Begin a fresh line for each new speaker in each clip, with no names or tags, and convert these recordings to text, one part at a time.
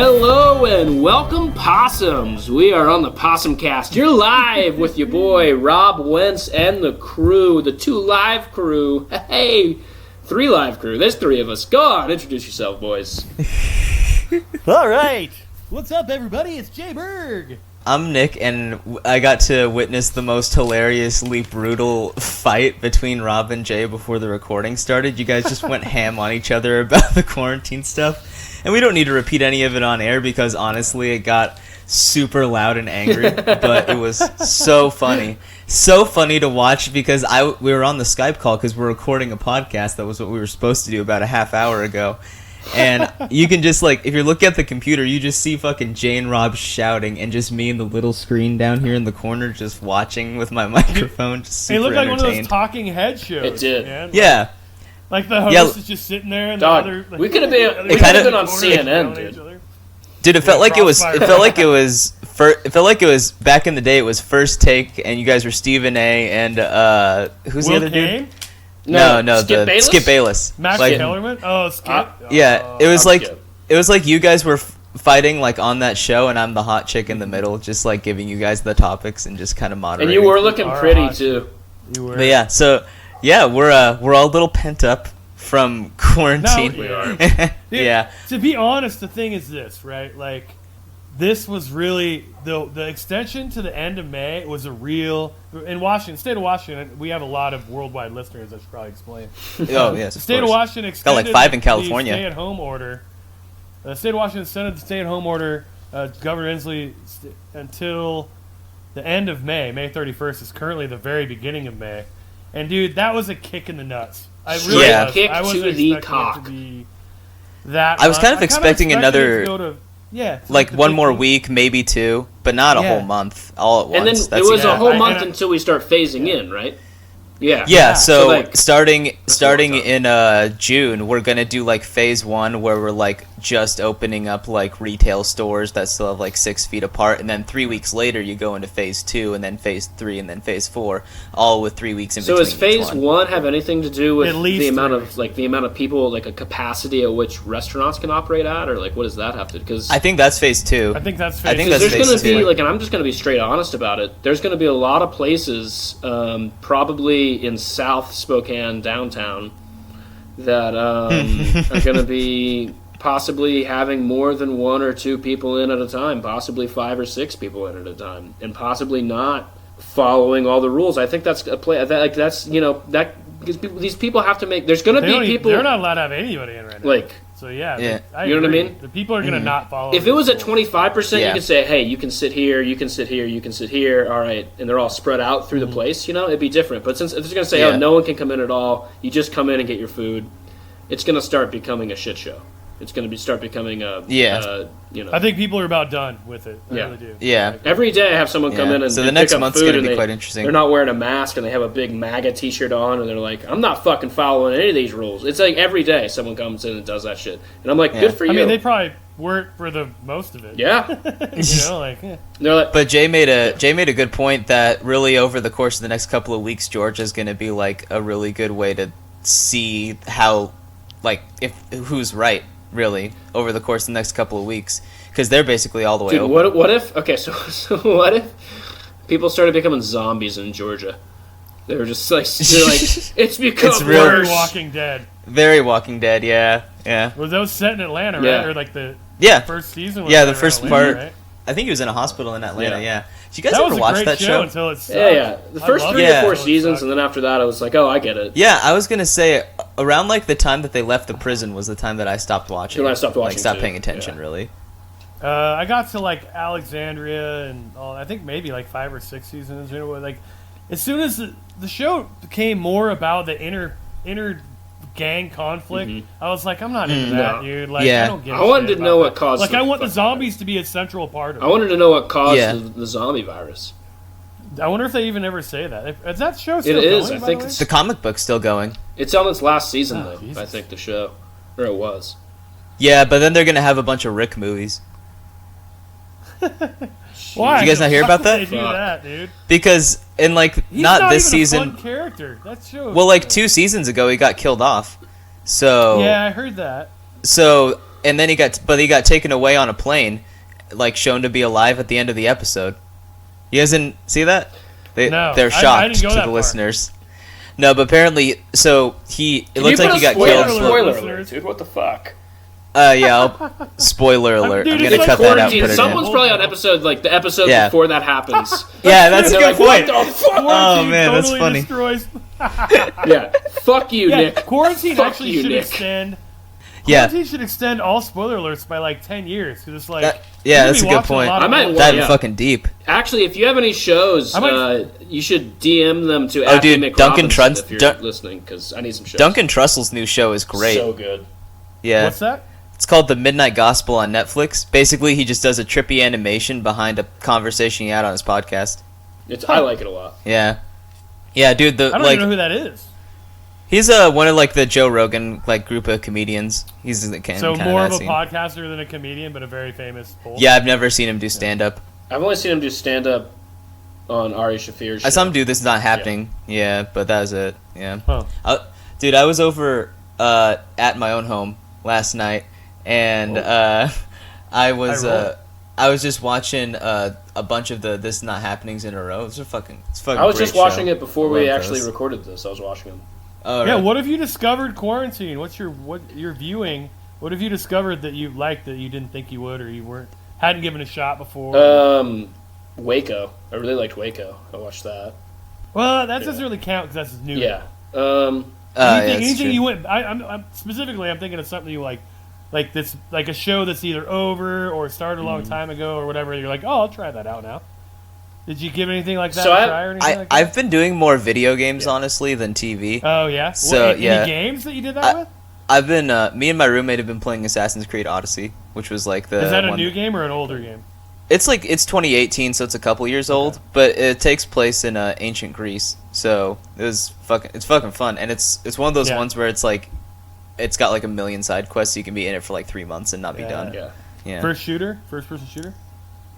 Hello and welcome, possums. We are on the Possum Cast. You're live with your boy Rob Wentz and the crew, the 2 live crew. Hey, 3 live crew. There's 3 of us. Go on, introduce yourself, boys.
All right. What's up, everybody? It's Jay Berg.
I'm Nick, and I got to witness the most hilariously brutal fight between Rob and Jay before the recording started. You guys just went ham on each other about the quarantine stuff, and we don't need to repeat any of it on air because, honestly, it got super loud and angry, but it was so funny. So funny to watch because we were on the Skype call because we're recording a podcast. That was what we were supposed to do about a half hour ago. And you can just, like, if you look at the computer, you just see fucking Jay and Rob shouting and just me and the little screen down here in the corner just watching with my microphone. Just super
it looked like one of those
entertained.
talking head shows.
It did.
Man.
Yeah.
Like the host is just sitting there and
Dog,
the other... Like,
we could have been on CNN, dude.
Dude, it felt like it was back in the day. It was First Take, and you guys were Stephen A. and who's
Will
the other
Kane?
dude? No, Skip Bayless.
Max Kellerman? Oh, Skip.
Yeah, it was like you guys were fighting like on that show, and I'm the hot chick in the middle, just like giving you guys the topics and just kind of moderating.
And you were looking pretty too.
You were.
But yeah, so yeah, we're all a little pent up from quarantine.
We are.
Dude,
Yeah.
To be honest, the thing is this, right? Like, this was really the extension to the end of May was a real in Washington, state of Washington. We have a lot of worldwide listeners. I should probably explain.
Oh yes,
The state of Washington
got
extended
like 5 in California.
the stay-at-home order. The state of Washington extended the stay-at-home order, Governor Inslee, until the end of May. May 31st is currently the very beginning of May. And dude, that was a kick in the nuts. I really
Yeah.
was.
Kick
I wasn't
to the
expecting
cock.
it to be that.
I was kind of
much.
expecting
it
another-
to go to,
Like
the
one
big
more
thing.
week, maybe 2, but not a whole month all at once.
And then
That's
it was a whole
I-
month
and I-
until we start phasing in, right? Yeah.
Yeah, so
like,
starting
time.
in June, we're gonna do like phase 1, where we're like just opening up like retail stores that still have like 6 feet apart, and then 3 weeks later you go into phase 2, and then phase 3, and then phase 4, all with 3 weeks in
So
between.
does phase
each one.
1 have anything to do with
At least
the amount
3
of the amount of people, like a capacity at which restaurants can operate at, or like what does that have to? Because
I think that's phase 2.
I think that's.
I think
phase
that's
there's going to
phase
be
2.
like, and I'm just going to be straight honest about it. There's going to be a lot of places, probably in South Spokane downtown, that are going to be possibly having more than 1 or 2 people in at a time, possibly 5 or 6 people in at a time, and possibly not following all the rules. I think that's a play. That's because these people have to make. There's going to be people.
They're not allowed to have anybody in right now.
Like,
So yeah,
Yeah.
You know what I
agree.
mean?
The people are gonna not follow.
if it was at 25%,
Yeah.
you could say, hey, you can sit here, you can sit here, you can sit here, all right, and they're all spread out through the place, it'd be different. But since if they're going to say,
Yeah.
oh, no one can come in at all, you just come in and get your food, it's going to start becoming a shit show. It's going to start becoming a,
I think people are about done with it. I
Yeah.
really do.
Yeah.
Every day I have someone come
Yeah.
in and
So the
and
next
pick up
month's
food
gonna
and
be quite interesting.
They're not wearing a mask and they have a big MAGA t-shirt on and they're like, I'm not fucking following any of these rules. It's like every day someone comes in and does that shit. And I'm like,
Yeah.
good for you.
I mean, they probably weren't for the most of it.
yeah. They're like,
But Jay made a good point that really over the course of the next couple of weeks, Georgia's going to be like a really good way to see how, like, if who's right really over the course of the next couple of weeks, because they're basically all the way
dude,
open.
what if? Okay, so what if people started becoming zombies in Georgia? They were just like, it's become
It's real-
Very
worse.
Walking Dead.
Very Walking Dead, yeah.
Was those set in Atlanta,
Yeah.
right? Or like the
Yeah.
first season? Was
Yeah,
set
the
around
first
Atlanta,
part.
Right?
I think he was in a hospital in Atlanta,
Yeah.
yeah. Did you guys
That
ever
was a
watch
great
that
show
show?
until it sucked.
Yeah. The first
I
3
loved
or
it
4
until it
seasons,
sucked.
and then after that, I was like, oh, I get it.
Yeah, I was going to say around like the time that they left the prison was the time that I stopped watching.
When I stopped watching,
Like stopped
too.
paying attention,
Yeah.
really.
I got to like Alexandria and all. I think maybe like 5 or 6 seasons. You know, like as soon as the show became more about the inner gang conflict, I was like, I'm not into that,
No.
dude. Like,
Yeah.
I don't give.
I wanted
shit
to know
about
what
that.
caused
Like,
the
I want the
fucking
zombies to be a central part of it.
I wanted to know what caused
Yeah.
the zombie virus.
I wonder if they even ever say that. Is that show still
It is.
going,
I
by
think
the way?
it's
The comic book's still going.
It's on its last season,
Oh,
though.
Jesus.
I think the show, or it was.
Yeah, but then they're going to have a bunch of Rick movies.
Why?
Did you guys not hear about
Why
that?
would they do
Fuck.
that, dude.
Because in like
He's
not this
even
season.
A fun character. That show.
Well, like 2 seasons ago, he got killed off. So
Yeah, I heard that.
so and then he got taken away on a plane, like shown to be alive at the end of the episode. You guys didn't see that?
No,
They're shocked
I didn't go
to
that
the
far.
listeners. No, but apparently, so it
Can
looks
you
like
put
he
a
got killed.
spoiler
for-
alert, dude. What the fuck?
Spoiler alert.
Dude,
I'm
it's
gonna
like
cut that out.
Quarantine.
And put it in.
Someone's probably on episode the episode
Yeah.
before that happens.
Yeah, that's a
They're
good
like,
point.
what the fuck?
Oh
Quarantine
man, that's
totally
funny.
Destroys.
Yeah, fuck you,
Yeah,
Nick.
quarantine
Fuck
actually
you,
should
Nick.
extend.
Yeah.
Quarantine should extend all spoiler alerts by like 10 years because it's like
Yeah,
you're
that's a
gonna be
good
watching
point.
lot of
I might
old-
watch-
Diving
yeah.
fucking deep.
Actually, if you have any shows,
I might-
you should DM them to
Oh, dude,
Nick
Duncan
Robinson
Trunz-
if you're
Dun-
listening, because I need some shows.
Duncan Trussell's new show is great.
So good.
Yeah.
What's that?
It's called The Midnight Gospel on Netflix. Basically, he just does a trippy animation behind a conversation he had on his podcast.
I like it a lot.
Yeah. Yeah, dude,
I don't even know who that is.
he's one of like the Joe Rogan like group of comedians. He's the
So
kinda
more of
that
a
scene.
podcaster than a comedian, but a very famous. Bull.
Yeah, I've never seen him do stand up.
I've only seen him do stand up on Ari Shaffir's show.
I saw him do This Is Not Happening. Yeah, but that was it. Yeah.
Huh.
Dude, I was over at my own home last night, and I was just watching a bunch of the This Is Not Happenings in a row. It's fucking
I was
great
just watching
show.
it before
I
we
love
actually
those.
recorded this. I was watching them.
Oh,
Yeah.
right.
What have you discovered quarantine? What's your viewing? What have you discovered that you liked that you didn't think you would or you hadn't given a shot before?
Waco. I really liked Waco. I watched that.
Well, that doesn't really count because that's new.
Yeah.
Anything you went? I'm specifically. I'm thinking of something you like this, like a show that's either over or started a long time ago or whatever. You're like, oh, I'll try that out now. Did you give anything like that
So
a try or anything like that?
I've been doing more video games honestly than TV.
Oh yeah.
So,
any
yeah.
games that you did that with?
I've been me and my roommate have been playing Assassin's Creed Odyssey, which was like the
Is that a
one-
new game or an older game?
It's 2018, so it's a couple years old, but it takes place in ancient Greece. So it's fucking fun, and it's one of those ones where it's like it's got like a million side quests, so you can be in it for like 3 months and not be done.
Yeah.
Yeah.
First person shooter.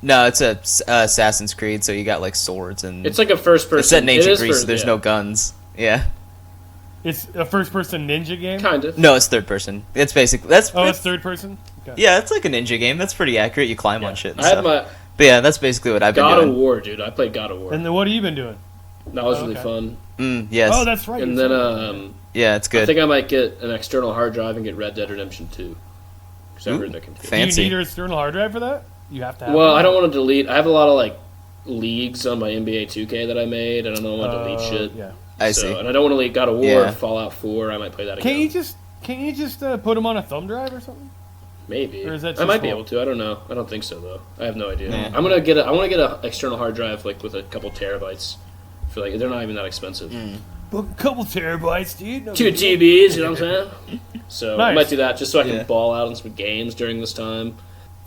No, it's a Assassin's Creed, so you got like swords and
It's like a first person.
it's set in
It
ancient
is
Greece,
first-
so there's
yeah.
no guns. Yeah.
It's a first person ninja game.
Kind of.
No, it's third person. It's basically
Oh, it's third person. Okay.
yeah, it's like a ninja game. That's pretty accurate. You climb on shit and
I had
stuff.
my
But yeah, that's basically what I've been
God of
doing.
War, dude. I played God of War.
And then what have you been doing?
That was really
okay.
fun.
Yes.
Oh, that's right.
And
you
then
said
yeah, it's
I
good.
think I might get an external hard drive and get Red Dead Redemption 2. Because I heard they're confused.
that. Do
fancy.
you need an external hard drive for that? You have to have.
Well,
one.
I don't want to delete. I have a lot of like leagues on my NBA 2K that I made, and I don't want to delete shit.
Yeah.
I
So,
see.
and I don't want to delete God of War,
Yeah.
Fallout 4. I might play that again.
Can't you just put them on a thumb drive or something?
Maybe.
Or is that
I
too
might be
small?
able to. I don't know. I don't think so though. I have no idea.
Yeah.
I want to get an external hard drive like with a couple terabytes. For like they're not even that expensive.
A couple terabytes, dude. No
2
big deal.
TBs, you know what I'm saying? So I
Nice.
might do that just so I can
Yeah.
ball out on some games during this time.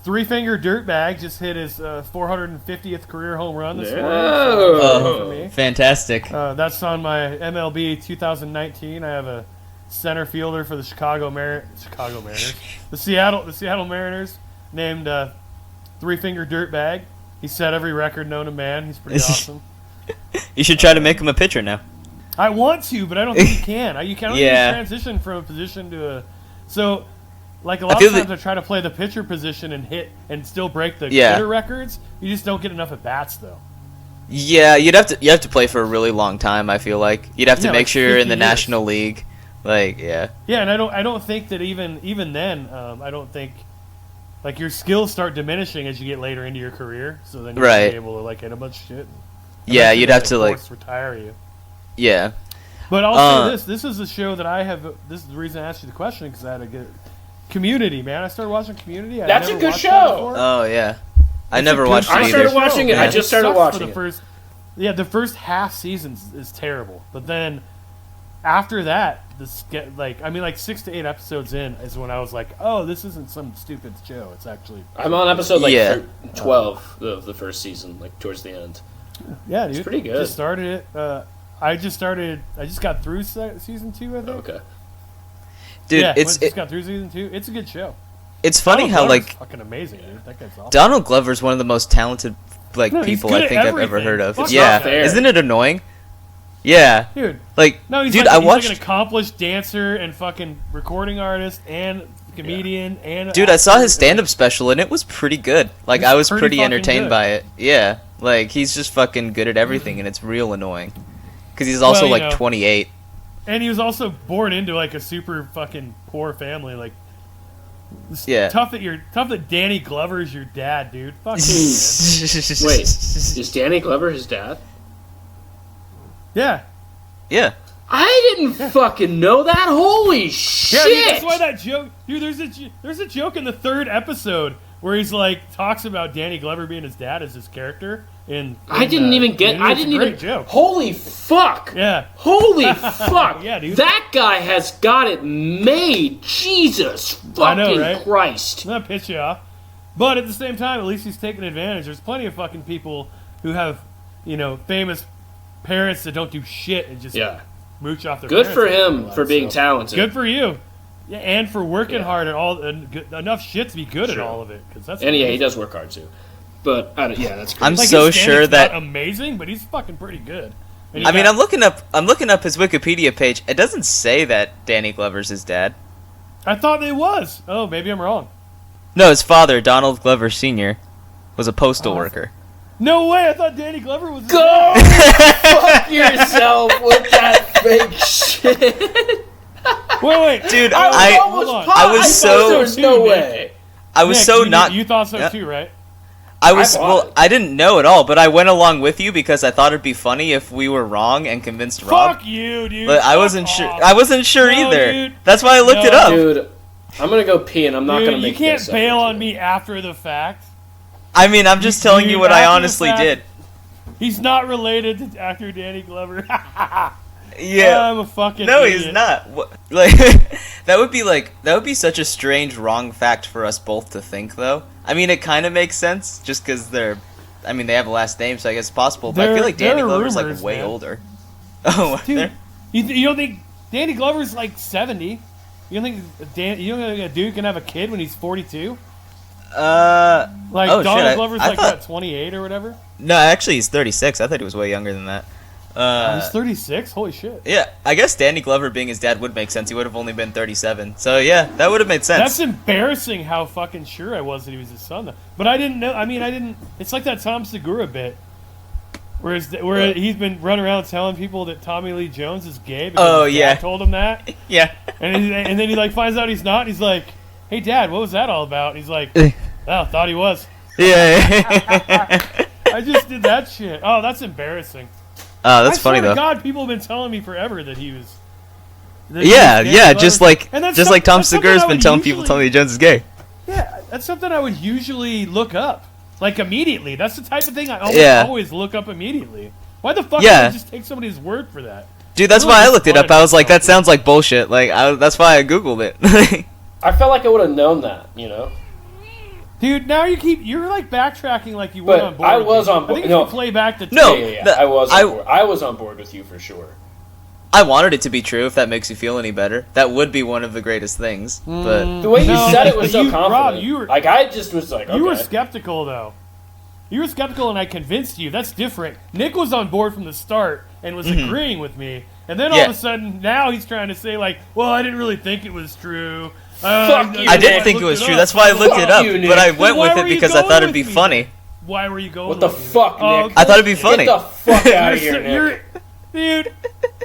Three Finger Dirtbag just hit his 450th career home run this morning.
Oh.
So, for me.
Fantastic.
That's on my MLB 2019. I have a center fielder for the Chicago Mariners, the Seattle Mariners, named Three Finger Dirtbag. He set every record known to man. He's pretty awesome.
You should try to make him a pitcher now.
I want to, but I don't think you can. You can't
Yeah.
transition from a position to a. So, like a lot
feel
of times,
that-
I try to play the pitcher position and hit and still break the
Yeah.
hitter records. You just don't get enough at bats, though.
Yeah, you have to play for a really long time. I feel like you'd have to
Yeah,
make
like
sure you're in
50
the
years.
National League. Like, yeah,
Yeah, and I don't think that even then, I don't think like your skills start diminishing as you get later into your career. So then you're
Right.
be able to like hit a bunch of shit.
yeah,
Eventually
you'd
they,
have to like,
force retire you.
yeah,
But I'll
Uh,
say this: this is a show that I have. This is the reason I asked you the question because I had to get Community. Man, I started watching Community. I
That's
never
a good
watched that
show.
before.
oh yeah. I
It's
never
a good
watched
show.
it
I
either.
started watching it. I
Yeah,
just started
sucks for
watching
the
it.
first. Yeah, the first half season is terrible, but then after that, like 6 to 8 episodes in is when I was like, oh, this isn't some stupid show. It's actually
I'm on episode
Yeah.
12 of the first season, like towards the end.
yeah, dude.
pretty good.
Just started it. I just got through season 2. I think.
Okay.
Dude,
yeah,
it's
just got through season 2. It's a good show.
it's funny
Donald
how
Glover's
like
fucking amazing, dude. That guy's awesome.
Donald Glover's one of the most talented like
No, he's
people
good
I
at
think I've ever
everything.
heard of.
Fuck
Yeah,
not fair.
isn't it annoying? Yeah,
Dude,
like
no, he's
dude,
like,
I
he's
watched.
like an accomplished dancer and fucking recording artist and comedian and
Dude, I saw
actor,
his stand-up special and it was pretty good. Like,
It's
I was
pretty
pretty
fucking
entertained
good.
by it. Yeah, like he's just fucking good at everything, and it's real annoying. Because he's also
Well, you
like
know.
28.
And he was also born into like a super fucking poor family. Like, it's
Yeah.
tough that Danny Glover is your dad, dude. Fuck you, man.
Wait, is Danny Glover his dad?
Yeah.
Yeah.
I didn't fucking know that. Holy
Yeah,
shit!
dude, that's why that joke. Dude, there's a joke in the 3rd episode where he's like talks about Danny Glover being his dad as his character.
I didn't even get. I didn't even.
Joke.
Holy fuck!
Yeah.
Holy fuck!
Yeah, dude.
That guy has got it made. Jesus fucking
I know, right?
Christ!
Not piss you off, but at the same time, at least he's taking advantage. There's plenty of fucking people who have, famous parents that don't do shit and just
Yeah.
mooch off their.
Good
parents
for
their
him
lives,
for being
so.
talented.
Good for you. Yeah, and for working
Yeah.
hard at all, enough shit to be good
Sure.
at all of it. Cause that's
And yeah, he
amazing.
does work hard too. But yeah, that's crazy.
I'm
Like,
so
his
sure
stand-up's
that.
not amazing, but he's fucking pretty good. And
I
you
mean,
got-
I'm looking up his Wikipedia page. It doesn't say that Danny Glover's his dad.
I thought it was. Oh, maybe I'm wrong.
No, his father, Donald Glover Sr., was a postal
Oh.
worker.
No way! I thought Danny Glover was.
Go fuck yourself with that fake shit.
Wait,
Dude,
I
hold on.
I was
thought
so-
there was no
Nick.
way.
I was
Nick,
so
you,
not.
You thought so
Yeah.
too, right?
I was
I bought
well.
it.
I didn't know at all, but I went along with you because I thought it'd be funny if we were wrong and convinced Rob.
Fuck you, dude.
But I
Fuck
wasn't sure.
off.
I wasn't sure
No,
either.
dude.
That's why I looked
No.
it up.
Dude, I'm gonna go pee and I'm not
Dude,
gonna make
you can't
this
bail
up
on
into
me after the fact.
I mean, I'm just telling you
Dude,
what I
after the
honestly
fact-
did.
He's not related to actor Danny Glover.
Yeah.
I'm a fucking
No,
idiot.
he's not. Like that would be such a strange wrong fact for us both to think, though. I mean, it kind of makes sense just because they have a last name, so I guess it's possible. But I
There-
feel like Danny
there are
Glover's
rumors,
like way
man.
older. Oh,
Dude, you don't think Danny Glover's like 70? You don't think you don't think a dude can have a kid when he's 42? Like
oh,
Donald
shit,
Glover's
I
like
thought-
what, 28 or whatever?
no, actually, he's 36. I thought he was way younger than that.
He's 36. Holy shit.
Yeah, I guess Danny Glover being his dad would make sense. He would have only been 37. So yeah, that would have made sense.
That's embarrassing how fucking sure I was that he was his son, though. But I didn't know. I mean, I didn't. It's like that Tom Segura bit, where he's been running around telling people that Tommy Lee Jones is gay because
Oh,
his
yeah.
dad told him that,
yeah.
and then he like finds out he's not. And he's like, "Hey, Dad, what was that all about?" And he's like, "Oh, thought he was."
Yeah.
I just did that shit. Oh, that's embarrassing.
Oh, that's
I
funny
swear
though.
to God, people have been telling me forever that he was.
Yeah, yeah, just like
And that's
Tom
that's something
Segura's
I
been
would
telling people
usually-
Tommy Lee Jones is gay.
Yeah, that's something I would usually look up, like immediately. That's the type of thing I
Yeah.
always look up immediately. Why the fuck
Yeah.
would I just take somebody's word for that?
Dude, that's
I
why I
just
looked it up.
wanted
I was
to
like,
know.
that sounds like bullshit. Like, that's why I googled it.
I felt like I would have known that, you know.
Dude, now you're like backtracking like you were
But
on board.
I
with
was
me.
on
I
board-
think if
no.
you play back the
No.
Yeah.
the-
I was
I-
on board. I was on board with you for sure.
I wanted it to be true. If that makes you feel any better, that would be one of the greatest things. But
The way you
No,
said it was
but
so
you-
confident.
Rob, you were-
like I just was like, okay.
You were skeptical though. You were skeptical, and I convinced you. That's different. Nick was on board from the start and was agreeing with me, and then all
Yeah.
of a sudden, now he's trying to say like, "Well, I didn't really think it was true."
Fuck you,
I
Nick.
didn't think it was
looked
true.
up.
That's why I looked it
Fuck
up.
you, Nick.
But I
Then
went
why
with
were
it
you
because I
going
thought it'd be
with me
funny.
Why were you going?
What the
with me
fuck,
then?
Nick?
I thought it'd be funny.
Get the fuck out of
You're
here,
so-
Nick.
dude.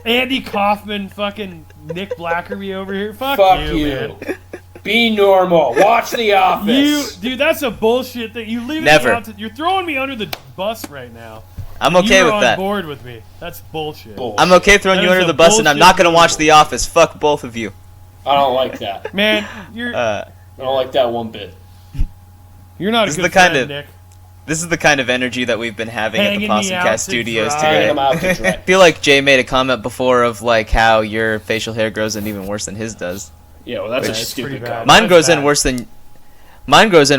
Andy Kaufman, fucking Nick Blackerby over here. Fuck
Fuck
you,
you.
man.
Be normal. Watch The Office.
Dude, that's a bullshit thing. You leave
Never.
me out to, you're throwing me under the bus right now.
I'm okay
You're
with
on
that.
board with me. That's bullshit.
Bullshit.
I'm okay throwing
That
you
is
under
a
the bus, and I'm not
bullshit
gonna watch
move.
The Office. Fuck both of you.
I don't like that.
Man, you're
Uh,
I don't like that one bit.
you're not a
this is
good
the kind
friend,
of-
Nick.
This is the kind of energy that we've been having
Hanging
at
me
the
out
Possumcast
to
Studios
dry.
Hanging
today.
them out to
I
dry.
feel like Jay made a comment before of like how your facial hair grows in even worse than his does.
Yeah, well, that's a
It's pretty
stupid
bad.
comment.
Mine
That's
grows
bad.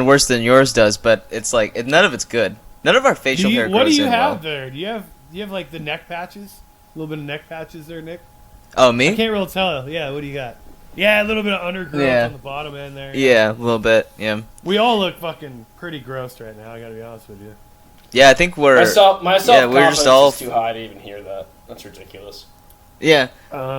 in worse than yours does, but it's like none of it's good. None of our facial hair grows
What do you
in
have
well.
there? Do you have like the neck patches? A little bit of neck patches there, Nick.
Oh,
I
me?
can't really tell. Yeah, what do you got? Yeah, a little bit of undergrowth
Yeah.
on the bottom end there.
Yeah, a little bit. Yeah,
We all look fucking pretty gross right now. I gotta be honest with you.
yeah. I think we're
My
Yeah, we're
self-confidence
just all-
is too high to even hear that. That's ridiculous.
Yeah.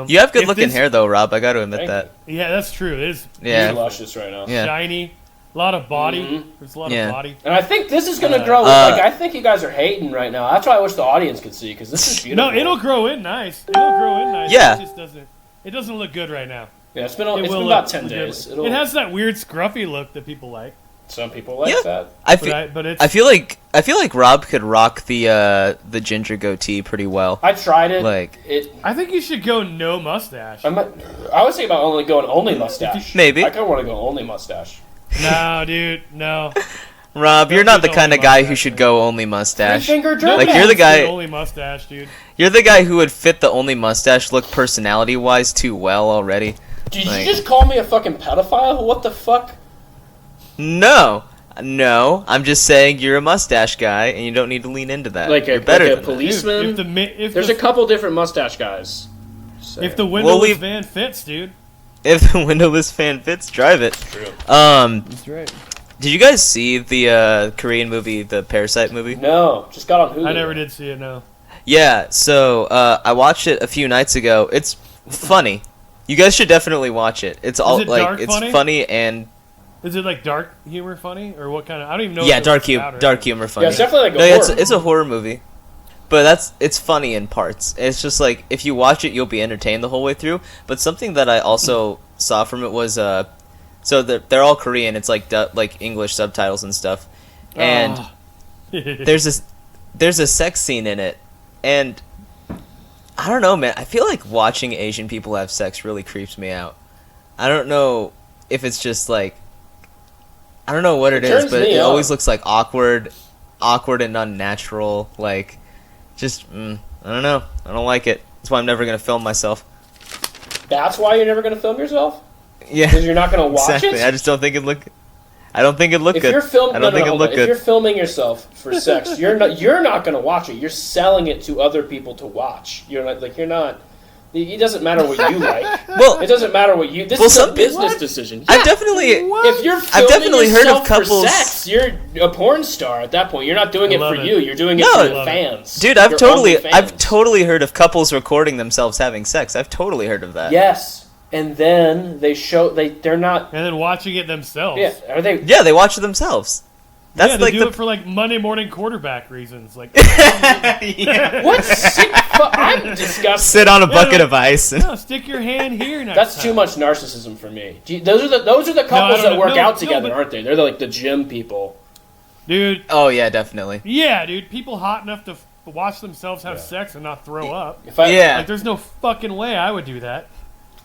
You have good looking
this-
hair though, Rob. I got to admit
Thank
that.
Yeah, that's true. It is
Yeah.
He's luscious right now.
Yeah.
shiny, a lot of body.
Mhm.
There's a lot
Yeah.
of body.
And I think this is going to grow. I think you guys are hating right now. That's why I wish the audience could see, because this is beautiful.
No, it'll grow in nice. It'll grow in nice.
Yeah.
It just doesn't. It doesn't look good right now.
Yeah, it's been
It will
about
look
10 days.
legitimate. It has that weird scruffy look that people like.
Some people like
Yeah.
that.
But
I feel like Rob could rock the ginger goatee pretty well.
I tried it.
Like
I think you should go no mustache.
I was thinking about only mustache.
Maybe.
I kind of want to go only mustache.
No, dude, no.
Rob, you're
Don't
not the
do
kind of
only
guy who
mustache,
should
man.
go only mustache.
Three-finger
No,
Like,
jerk.
you're the guy-
Only mustache, dude.
You're the guy who would fit the only mustache look personality wise too well already.
Did
like-
you just call me a fucking pedophile? What the fuck?
No, I'm just saying you're a mustache guy and you don't need to lean into that.
Like
you're
a
better than that.
policeman?
If
There's a couple different mustache guys.
if the windowless
we-
van fits, dude.
If the windowless fan fits, drive it.
True.
That's right.
Did you guys see the Korean movie, the Parasite movie?
No, just got on Hulu.
I never did see it. No.
Yeah, so I watched it a few nights ago. It's funny. You guys should definitely watch it. It's all
it
like
dark
it's
funny?
funny and
Is it like dark humor funny or what kind of? I don't even know.
yeah,
what
dark
it's
humor,
about or
dark
anything.
humor funny.
Yeah, it's definitely like a
No,
horror.
it's a horror movie, but it's funny in parts. It's just like if you watch it, you'll be entertained the whole way through. But something that I also saw from it was so they're all Korean. It's like like English subtitles and stuff, and
Oh.
there's a sex scene in it, and I don't know, man. I feel like watching Asian people have sex really creeps me out. I don't know if it's just like I don't know what it is,
turns
but
me
it
on.
always looks like awkward and unnatural. Like just I don't know. I don't like it. That's why I'm never gonna film myself.
That's why you're never going to film yourself?
Yeah,
Because you're not going to watch
exactly.
it?
I just don't think it look. I don't think it look
If
good.
you're filming,
I don't think it look
If
good.
you're filming yourself for sex, you're not going to watch it. You're selling it to other people to watch. You're not like you're not. It doesn't matter what you like.
Well,
It doesn't matter what you. This
Well,
is
some
a business
what?
decision.
I've definitely.
If you're
I've
filming
definitely heard of
yourself for
couples-
sex, you're a porn star at that point. You're not doing
I
it
love
for
it.
you. You're doing it
No,
for
I
the
love it.
fans.
Dude,
Your
I've totally
OnlyFans.
heard of couples recording themselves having sex. I've totally heard of that.
Yes, and then they're not.
And then watching it themselves.
Yeah, are they?
Yeah, they watch it themselves. That's
yeah, they
like
do
the
it for like Monday morning quarterback reasons. Like,
yeah.
What sick? I'm disgusted.
Sit on a bucket
like-
of ice.
no, stick your hand here. Next
That's
time.
too much narcissism for me. Those are the couples
I don't
that work
know.
out
No,
together,
but-
aren't they? They're like the gym people.
dude.
Oh yeah, definitely.
Yeah, dude. People hot enough to watch themselves have sex and not throw up.
If I,
Yeah.
Like, there's no fucking way I would do that.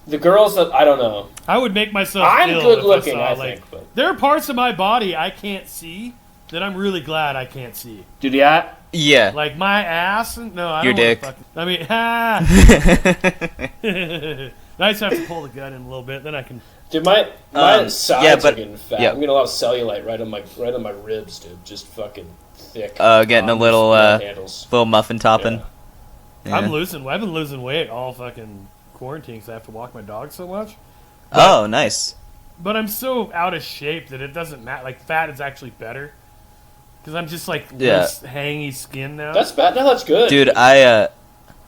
the girls that I don't know.
I would make myself.
I'm
ill
good
if
looking,
saw,
I
like,
think. But
there are parts of my body I can't see that I'm really glad I can't see.
dude, yeah,
Yeah.
Like my ass. No, I
Your
don't wanna
dick.
Fucking, I mean, ha. I just have to pull the gun in a little bit, then I can.
dude, my sides
yeah,
are
but-
getting fat.
yeah.
I'm getting a lot of cellulite right on my ribs, dude. Just fucking thick.
Getting a little
handles.
little muffin topping.
Yeah.
Yeah.
I've been losing weight all fucking quarantine because I have to walk my dog so much.
Oh, nice.
But I'm so out of shape that it doesn't matter. Like fat is actually better because I'm just like
Yeah.
loose, hangy skin now.
That's bad. No, that's good,
Dude, I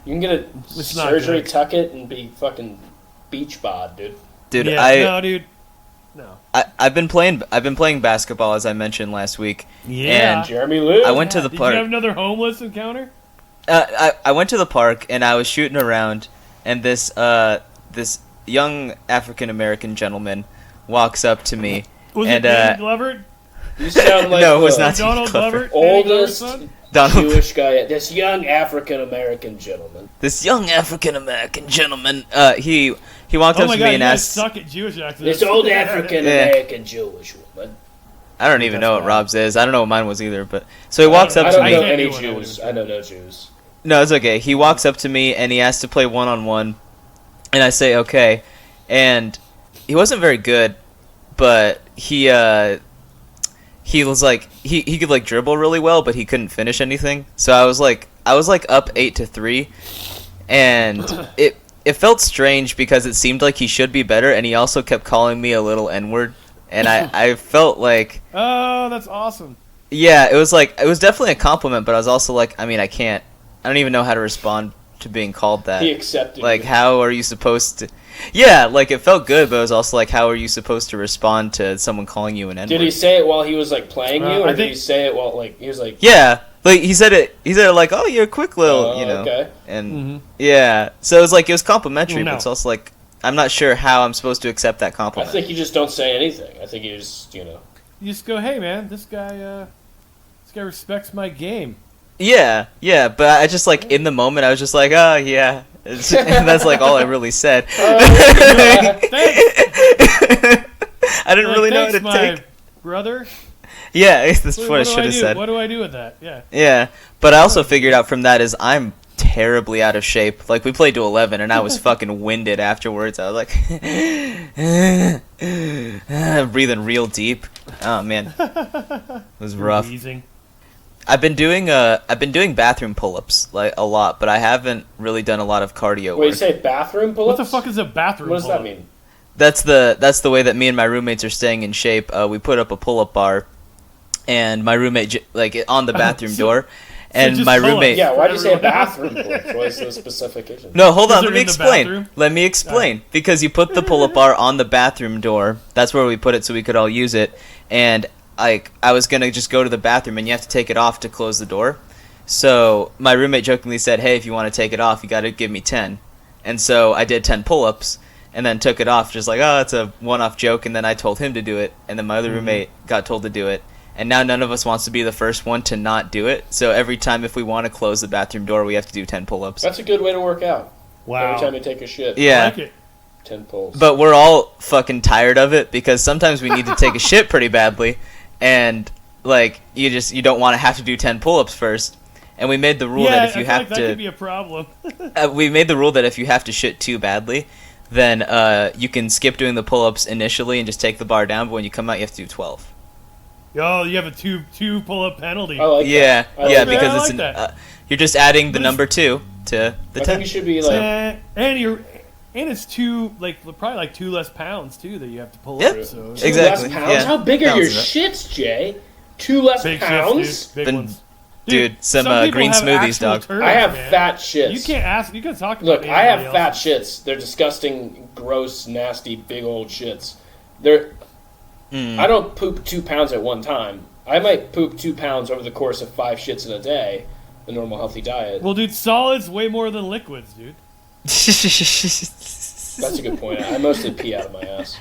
You can get a
It's not
surgery,
good.
tuck it, and be fucking beach bod, dude.
yeah, no, dude, no.
I've been playing basketball as I mentioned last week.
Yeah.
And
Jeremy Lou.
I went to the
Did
park.
you have another homeless encounter?
I went to the park and I was shooting around, and this young African American gentleman walks up to me.
Was
and
it Danny Glover?
You sound like
No, it was
the
not
Donald
Glover.
Glover? Danny Glover's
oldest
son?
Donald,
Jewish guy. This young African American gentleman.
this young African American gentleman. He walked
Oh
up
my
to
god,
me
you
and
guys
asked.
suck at Jewish accents.
This old African American Jewish woman.
I don't even know what
That's
Rob's is. I don't know what mine was either. But so he walks up
I
to
don't
me.
know
can't
any
do one, I
Jews.
wouldn't
I know no Jews.
No, it's okay. He walks up to me and he asks to play 1-on-1, and I say okay. And he wasn't very good, but he was like he could like dribble really well, but he couldn't finish anything. So I was like up 8-3, and it felt strange because it seemed like he should be better, and he also kept calling me a little N-word, and I felt like
Oh, that's awesome.
yeah, it was definitely a compliment, but I was also like, I mean, I don't even know how to respond to being called that.
He accepted.
Like,
it.
how are you supposed to? Yeah, like it felt good, but it was also like, how are you supposed to respond to someone calling you an N-word?
Did he say it while he was like playing you, or
I
did
think-
he say it while like he was like?
Yeah, like he said it. He said it like, "Oh, you're a quick little," you know.
Okay.
And yeah, so it was like it was complimentary,
No.
but it's also like I'm not sure how I'm supposed to accept that
I
compliment.
think you just don't say anything. I think you just
You just go, hey man, this guy respects my game.
Yeah, but I just like in the moment I was just like, oh yeah, and that's like all I really said.
Thanks.
I didn't really know
Thanks,
how to
my
take.
brother.
Yeah, that's what I
do
should have
do?
said.
What do I do with that? Yeah.
Yeah, but I also figured out from that is I'm terribly out of shape. Like we played to 11 and I was fucking winded afterwards. I was like breathing real deep. Oh man, it was rough.
Wheezing.
I've been doing bathroom pull-ups like a lot, but I haven't really done a lot of cardio
Wait, you
work.
say bathroom
What
pull-ups?
the fuck is a bathroom?
What does that
pull-up?
mean?
That's the way that me and my roommates are staying in shape. We put up a pull-up bar, and my roommate like on the bathroom door, and
just
my
pull-ups.
roommate.
Yeah, why'd you say a
Everyone-
bathroom pull-ups? What is the specification?
No, hold on.
Is
Let
it
me
in the
explain.
bathroom?
Let me explain. Because you put the pull-up bar on the bathroom door. That's where we put it so we could all use it. And I was gonna just go to the bathroom, and you have to take it off to close the door. So my roommate jokingly said, "Hey, if you want to take it off, you got to give me 10." And so I did 10 pull-ups, and then took it off, just like, oh, it's a one-off joke. And then I told him to do it, and then my other roommate got told to do it. And now none of us wants to be the first one to not do it. So every time if we want to close the bathroom door, we have to do 10 pull-ups.
That's a good way to work out.
Wow.
Every time you take a shit.
Yeah.
I like it.
10 pulls.
But we're all fucking tired of it because sometimes we need to take a shit pretty badly, and like you don't want to have to do 10 pull-ups first. And we made the rule
Yeah,
that if
I
you
feel
have
like that could be a problem.
we made the rule that if you have to shit too badly, then you can skip doing the pull-ups initially and just take the bar down. But when you come out, you have to do 12.
Oh, you have a two pull-up penalty.
I like
Yeah,
that. I like
yeah,
that.
because
I
it's
like that.
you're just adding the
But
number 2 to the
I
10.
think you should be like.
And it's probably like 2 less pounds too that you have to pull
Yeah.
up. So
Two
Exactly,
less pounds?
yeah.
How big are your
Balances it.
shits, Jay? 2 less
big
pounds?
shifts, dude. Big
Been-
ones.
Dude, some
people
green
have
smoothies,
actual
dog.
turds,
I have
man.
fat shits.
You can't ask. You can talk about.
Look, I have
anybody
fat
else.
shits. They're disgusting, gross, nasty, big old shits. They're.
Mm.
I don't poop 2 pounds at one time. I might poop 2 pounds over the course of 5 shits in a day. The normal healthy diet.
Well, dude, solids way more than liquids, dude.
That's a good point. I mostly pee out of my ass.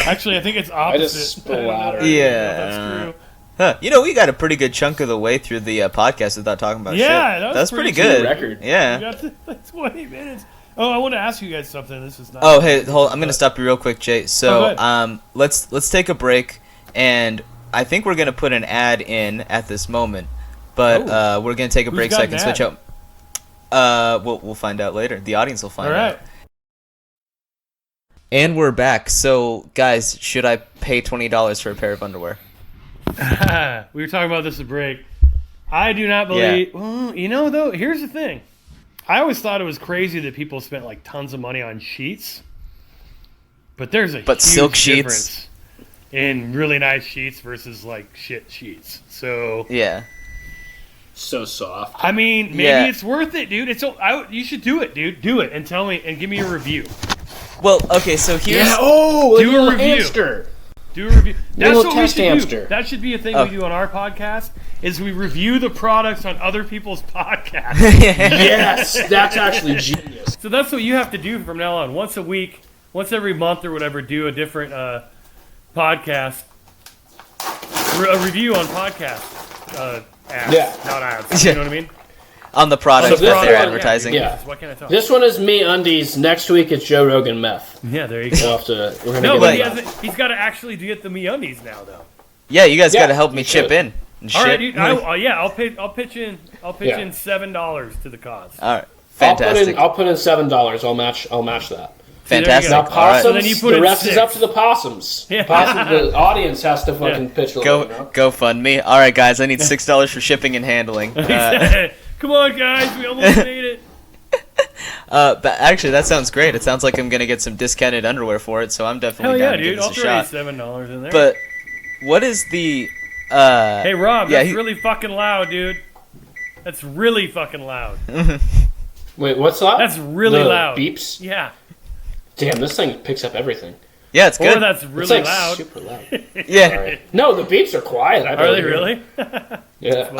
Actually, I think it's opposite.
just splatter.
Yeah.
That's true.
Huh. You know, we got a pretty good chunk of the way through the podcast without talking about
Yeah,
shit.
that was
That's pretty
pretty
good.
record.
Yeah.
You got to, like 20 minutes. Oh, I want to ask you guys something. This is not.
Oh, hey, hold. I'm gonna stop you real quick, Jay.
Go
So,
ahead.
let's take a break, and I think we're gonna put an ad in at this moment, but
Oh.
we're gonna take a
Who's
break so
got
I
an
can switch
ad?
up. We'll find out later. The audience will
All
find
right.
out. And we're back. So, guys, should I pay $20 for a pair of underwear?
We were talking about this at break. I do not believe. Well, you know, though, here's the thing. I always thought it was crazy that people spent like tons of money on sheets, but there's a huge
silk sheets?
difference in really nice sheets versus like shit sheets. So
Yeah.
So soft.
I mean, maybe
Yeah.
it's worth it, dude. You should do it, dude. Do it and tell me and give me a review.
Well, okay. So here's.
Yeah. Oh,
Do a
little
review.
hamster.
Do a review. That's
Little
what we
test
should
hamster.
do. That should be a thing
Oh.
we do on our podcast. Is we review the products on other people's podcasts.
Yes, that's actually genius.
So that's what you have to do from now on. Once a week, once every month or whatever, do a different podcast, a review on podcast ads,
Yeah.
not ads. You know what I mean?
On the products
So
that
this
they're
one-
advertising.
yeah.
What can I tell?
This one is me undies. Next week it's Joe Rogan meth.
Yeah, there you
We'll
go.
have to. We're gonna
No,
get
but
that.
he hasn't, he's got to actually get the MeUndies now, though.
Yeah, you guys
Yeah,
got to help me
you
chip
should.
in. And
All right,
shit.
dude. I'll pitch in. I'll pitch
Yeah.
in $7 to the cause.
All right. Fantastic.
I'll put in $7. I'll match that.
Fantastic.
go.
Now
All right.
possums.
So then you put
the
in
rest is
6.
up to the possums.
Yeah.
The audience has to fucking pitch a
Go
little. You know?
go fund me. All right, guys. I need $6 for shipping and handling.
Come on, guys. We almost made it.
But actually, that sounds great. It sounds like I'm gonna get some discounted underwear for it, so I'm
Hell
definitely
yeah,
down to
dude.
give this
I'll
a
throw you
shot.
$7 in there.
But what is the?
hey, Rob,
yeah,
that's
he-
really fucking loud, dude. That's really fucking loud.
Wait, what's that?
That's really
The
loud.
Beeps?
Yeah.
Damn, this thing picks up everything.
Yeah, it's
Or
good.
that's
It's
really
like
loud.
super loud.
Yeah.
Sorry. No, the beeps are quiet. I
Are
don't
they
hear
really?
them. Yeah.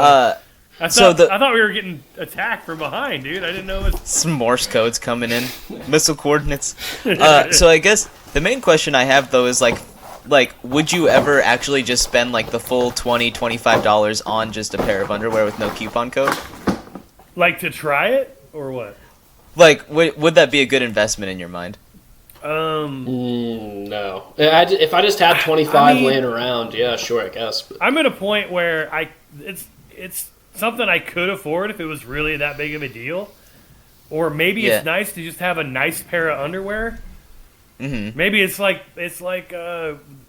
I thought,
So the-
I thought we were getting attacked from behind, dude. I didn't know it was...
Some Morse codes coming in, missile coordinates. So I guess the main question I have though is like, would you ever actually just spend like the full $20-$25 on just a pair of underwear with no coupon code?
Like, to try it? Or what?
Like, would that be a good investment in your mind?
No. If I just had 25
I mean-
laying around, yeah, sure, I guess. But
I'm at a point where it's something I could afford if it was really that big of a deal. Or maybe
Yeah.
it's nice to just have a nice pair of underwear.
Mm-hmm.
Maybe it's like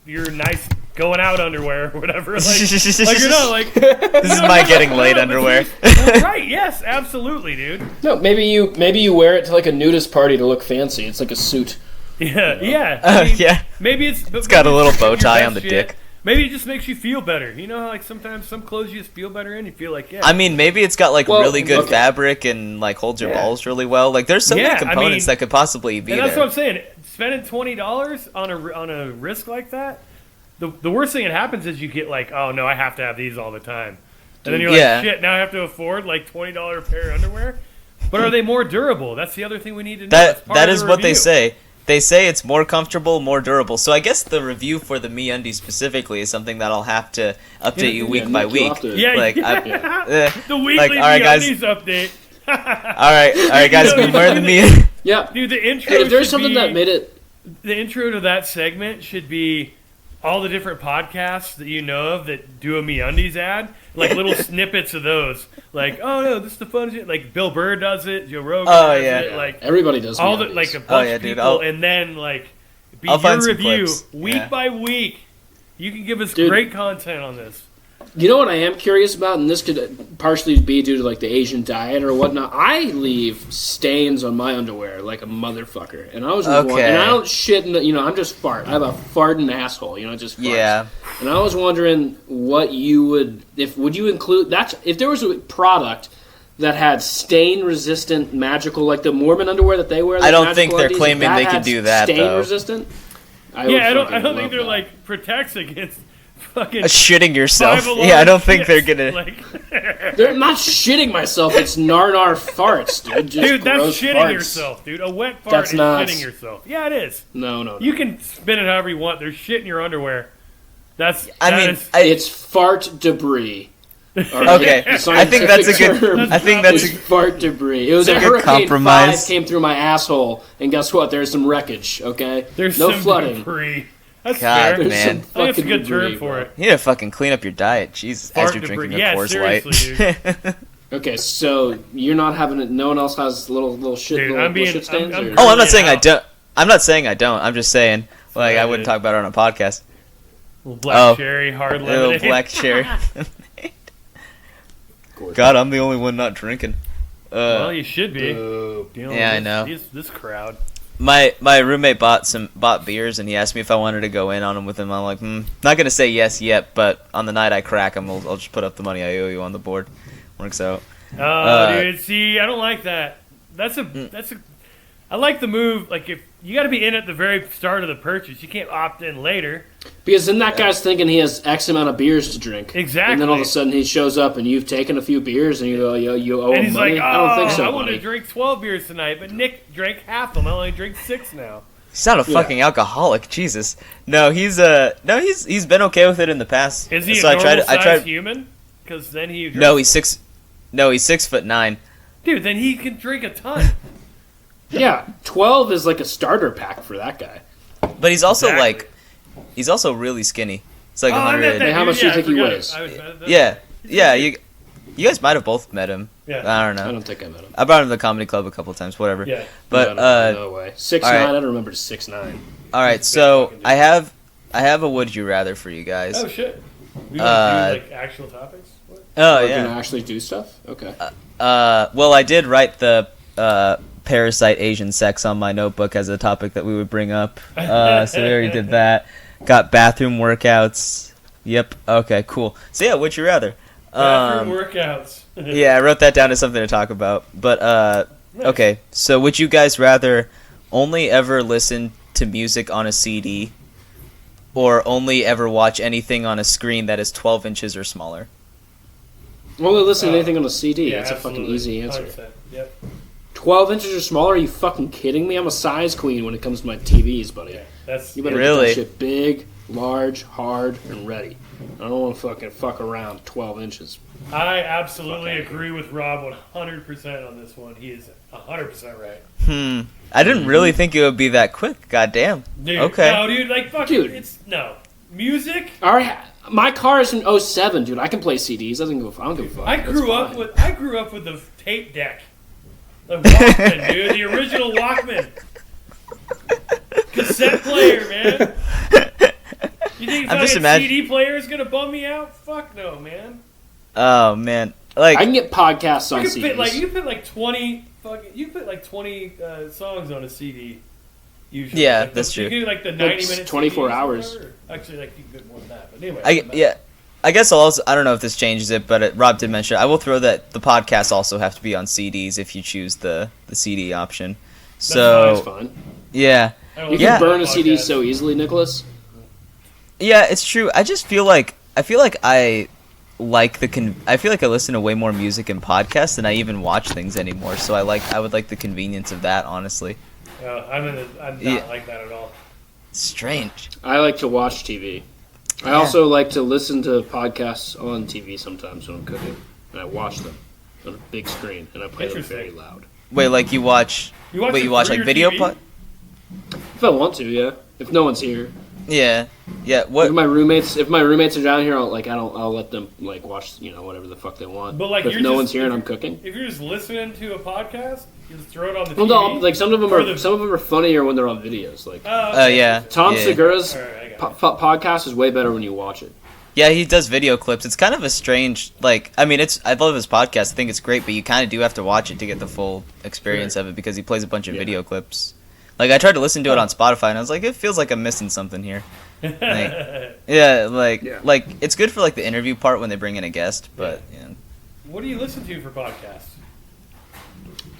your nice going out underwear or whatever. Like you're not like
This is my getting laid underwear.
Right? Yes, absolutely, dude.
no, maybe you wear it to like a nudist party to look fancy. It's like a suit.
Yeah, yeah. I mean,
Yeah.
Maybe it's
got a little bow tie on the dick.
Maybe it just makes you feel better. You know how like sometimes some clothes you just feel better in. You feel like
I mean, maybe it's got like
Well,
really good
okay.
fabric and like holds your
Yeah.
balls really well. Like, there's so
Yeah,
many
I
components
mean-
that could possibly be
And that's
there.
what I'm saying. Spending $20 on a risk like that, the worst thing that happens is you get like, oh no, I have to have these all the time, and then you're
Yeah.
like, shit, now I have to afford like $20 pair of underwear. But are they more durable? That's the other thing we need to know. That's part
That
of
is
the
what they
review.
say. They say it's more comfortable, more durable. So I guess the review for the MeUndies specifically is something that I'll have to update you week by
Nick, you'll
week.
have to-
Yeah,
Like,
yeah. The weekly
all right, guys.
MeUndies update.
All right, guys,
No,
been wearing the
you-
Me.
Yeah.
Dude, the intro.
Hey, if there's
should
something
be-
that made it.
The intro to that segment should be all the different podcasts that you know of that do a MeUndies ad, like little snippets of those. Like, oh no, this is the fun shit. Like Bill Burr does it, Joe Rogan
Oh,
does
yeah.
it, like
Everybody does.
all the
MeUndies.
like a bunch
Oh, yeah,
of
dude,
people,
I'll-
and then like be
I'll find
your
some
review
clips.
week
Yeah.
by week. You can give us
Dude.
great content on this.
You know what I am curious about, and this could partially be due to like the Asian diet or whatnot. I leave stains on my underwear like a motherfucker, and I was just
Okay.
and I don't shit. I'm just fart. I have a farting asshole. It just farts.
Yeah.
And I was wondering what you would you include that if there was a product that had stain resistant magical like the Mormon underwear that they wear.
I
like
don't
Magical
think they're
Undies,
claiming
if
they can
had
do that,
Stain
though.
resistant.
I
would
don't
fucking
think
love
they're
that.
like protects against fucking
Shitting yourself.
5 alarm
Yeah, I don't think
shits.
they're gonna.
Like,
I'm not shitting myself. It's narnar farts, dude. Just
dude, that's
gross
shitting
farts.
yourself, dude. A wet fart
That's
is
not-
shitting yourself. Yeah, it is.
No.
You can spin it however you want. There's shit in your underwear. That
I
is-
It's fart debris.
Okay, I think that's a good. I think that's
It's
a.
fart debris. It was a
good
Hurricane
compromise.
5 came through my asshole, and guess what? There's some wreckage. Okay,
there's
no
some
flooding.
debris. That's
God,
fair.
There's
man.
some
I think that's a
fucking
good term
debris,
for
bro.
it.
You need to fucking clean up your diet, jeez,
Fart
as you're
debris.
drinking
Yeah,
a Coors Light.
seriously,
Okay, so you're not having it. No one else has little shit.
Dude,
little,
I'm being-
little shit stains.
I'm-
or-
I'm-
Oh, I'm not
Yeah.
saying I don't. I'm not saying I don't. I'm just saying, like, I
Yeah,
wouldn't
dude.
talk about it on a podcast.
Little black
Oh.
cherry, hard
Little
lemonade.
black cherry.
Coors.
God, I'm the only one not drinking.
Well, you should be.
Boo.
You
Yeah, I
this-
know.
This crowd.
My roommate bought beers and he asked me if I wanted to go in on them with him. I'm like, not gonna say yes yet, but on the night I crack them, I'll just put up the money I owe you on the board. Works out.
Oh, dude, see, I don't like that. That's a. I like the move. Like, if you got to be in at the very start of the purchase, you can't opt in later.
Because then that guy's thinking he has X amount of beers to drink.
Exactly.
And then all of a sudden he shows up and you've taken a few beers and you go, you owe
And
him
he's
money?
like, oh,
I don't think so,
I want to
buddy.
drink 12 beers tonight, but Nick drank half them. I only drink 6 now.
He's not a fucking alcoholic, Jesus. No, he's been okay with it in the past.
Is he
so
a normal
I
size
tried.
human? Because then he drinks.
No, he's 6'9".
Dude, then he can drink a ton.
Yeah, 12 is like a starter pack for that guy.
But he's also
Exactly.
he's also really skinny. It's like
Oh, I meant
100.
that
Hey, how
dude.
much do you
Yeah,
think
I
he
forgot.
weighs?
I was mad at that.
Yeah. You guys might have both met him.
Yeah.
I don't know.
I don't think I met him.
I brought him to the comedy club a couple times. Whatever.
Yeah.
But
no way. 6'9",
all right.
I don't remember 6'9".
all right. So I have a would you rather for you guys.
Oh, shit. We want to do, like, actual topics? What?
Oh
We're
yeah.
gonna actually do stuff? Okay.
Well, I did write the parasite Asian sex on my notebook as a topic that we would bring up. So we already did that. Got bathroom workouts. Yep. Okay. Cool. So yeah, would you rather?
Bathroom workouts.
Yeah, I wrote that down as something to talk about. But
Nice.
okay, so would you guys rather only ever listen to music on a CD, or only ever watch anything on a screen that is 12 inches or smaller?
Only listen to anything on a CD.
Yeah,
That's a fucking
absolutely.
easy answer.
100%. Yep.
12 inches or smaller? Are you fucking kidding me? I'm a size queen when it comes to my TVs, buddy.
Yeah, that's
You better
Really?
get that shit big, large, hard, and ready. I don't want to fucking fuck around 12 inches.
I absolutely agree with Rob 100% on this one. He is 100% right.
I didn't really think it would be that quick. Goddamn.
Dude,
Okay.
no, dude, like fucking,
Dude.
it's no music.
All right, my car is from 07, dude. I can play CDs. I don't give a fuck.
I
That's
grew up
fine.
with the tape deck, the Walkman, dude, the original Walkman, cassette player, man. You think
I'm just
fucking CD player is gonna bum me out? Fuck no, man.
Oh man, like
I can get podcasts on
You can
CDs.
fit like 20 songs on a CD. Usually,
Yeah,
like,
that's
you
true.
can do like the 90
That's
minutes,
24
CDs or
hours.
whatever. Actually, like you can get more than that. But anyway,
I guess I'll also, I don't know if this changes it, but Rob did mention I will throw that the podcasts also have to be on CDs if you choose the CD option.
That's
So
fine.
yeah,
I don't
You
listen
can
to
burn a
podcasts.
CD so easily, Nicholas.
yeah, it's true. I just feel like I listen to way more music in podcasts than I even watch things anymore. So I would like the convenience of that, honestly.
I'm not
Yeah.
like that at all.
Strange.
I like to watch TV. I also like to listen to podcasts on TV sometimes when I'm cooking, and I watch them on a big screen, and I play them
Interesting.
very loud.
Wait, like you watch
You watch
wait,
it
you watch
through
like
your
video
TV?
If I want to, yeah. If no one's here,
Yeah.
if
What
my roommates are down here, I'll let them like watch whatever the fuck they want.
But like,
if
you're
no
just-
one's here and I'm cooking,
If you're just listening to a podcast, you just throw it on the
well,
TV.
no, like some of them are funnier when they're on videos. Like
yeah.
Tom
Yeah.
Segura's
Alright, I got it.
podcast is way better when you watch it.
Yeah, he does video clips. It's kind of a strange, I love his podcast. I think it's great, but you kind of do have to watch it to get the full experience of it because he plays a bunch of video clips. Like, I tried to listen to it on Spotify, and I was like, it feels like I'm missing something here. Like, like it's good for, like, the interview part when they bring in a guest, but, yeah.
What do you listen to for podcasts?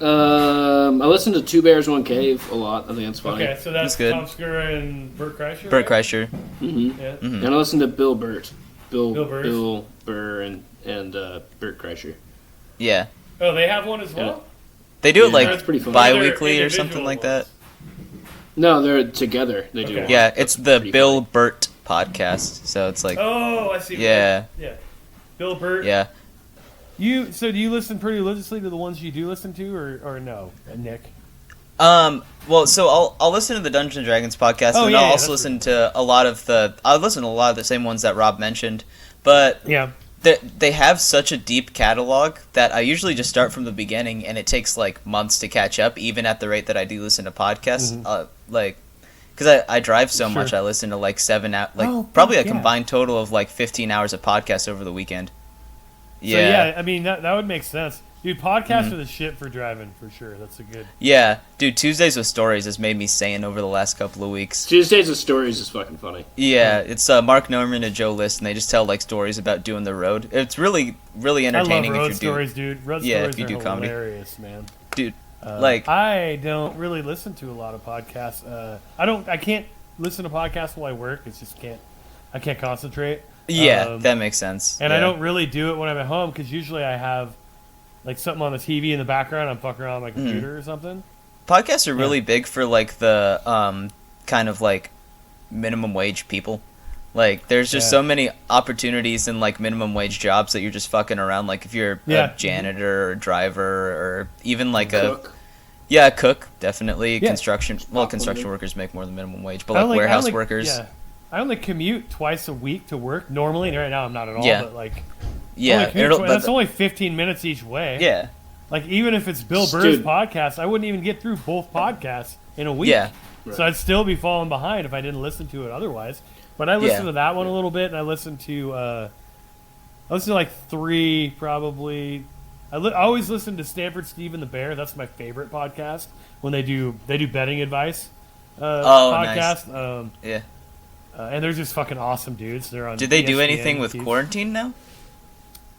I listen to Two Bears One Cave a lot. I think that's funny.
Okay, so that's
That's good.
Tom Segura and Bert Kreischer.
Burt
right?
Kreischer.
Mm-hmm.
Yeah.
And I listen to Bill Burt,
Bill Burr.
Bill Burr, and Burt Kreischer.
Yeah.
Oh, they have one as well.
They do it,
Yeah,
like,
that's pretty funny.
bi-weekly
They're
or something
individual
like that.
ones.
No, they're together. They do.
Okay.
one.
Yeah,
That's
it's the
pretty
Bill
funny.
Burt podcast, so it's like,
Oh, I see.
Yeah.
Yeah. Bill Burt.
yeah.
Do you listen pretty religiously to the ones you do listen to, or no, Nick?
Well, so I'll listen to the Dungeons and Dragons podcast,
Oh,
and
yeah,
I'll
yeah,
also
that's
listen to a lot of the same ones that Rob mentioned, but
Yeah.
they have such a deep catalog that I usually just start from the beginning, and it takes like months to catch up, even at the rate that I do listen to podcasts. Because I drive so much,
Sure.
I listen to like probably a combined total of like 15 hours of podcasts over the weekend.
So, yeah, I mean that would make sense, dude. Podcasts are the shit for driving for sure. That's a good.
Yeah, dude, Tuesdays with Stories has made me sane over the last couple of weeks.
Tuesdays with Stories is fucking funny.
Yeah, it's Mark Norman and Joe List, and they just tell like stories about doing the road. It's really, really entertaining.
I love road
if you
stories, dude. Road
Yeah,
stories
if you
are
do comedy.
hilarious, man.
dude. Like,
I don't really listen to a lot of podcasts. I can't listen to podcasts while I work. It's just I can't concentrate.
yeah, that makes sense.
And
yeah.
I don't really do it when I'm at home because usually I have like something on the TV in the background. I'm fucking around on my computer or something.
Podcasts are really big for like the kind of like minimum wage people. Like, there's just so many opportunities in like minimum wage jobs that you're just fucking around. Like, if you're a janitor or a driver or even like
Cook.
a cook, definitely
Yeah.
construction. Well, construction workers make more than minimum wage, but like warehouse workers.
Yeah, I only commute twice a week to work normally. And right now I'm not at all.
Yeah.
But like,
Yeah,
only commute
it'll-
twice-
but-
that's only 15 minutes each way.
yeah,
Like, even if it's Bill Burr's
Dude.
podcast, I wouldn't even get through both podcasts in a week.
yeah.
So I'd still be falling behind if I didn't listen to it otherwise. But I listened
Yeah.
to that one a little bit, and I listened to like 3 probably. I always listen to Stanford Steve and the Bear. That's my favorite podcast when they do betting advice podcast.
Nice. Yeah.
And they're just fucking awesome dudes. They're on.
Did they do
ESPN
anything with
too.
quarantine now?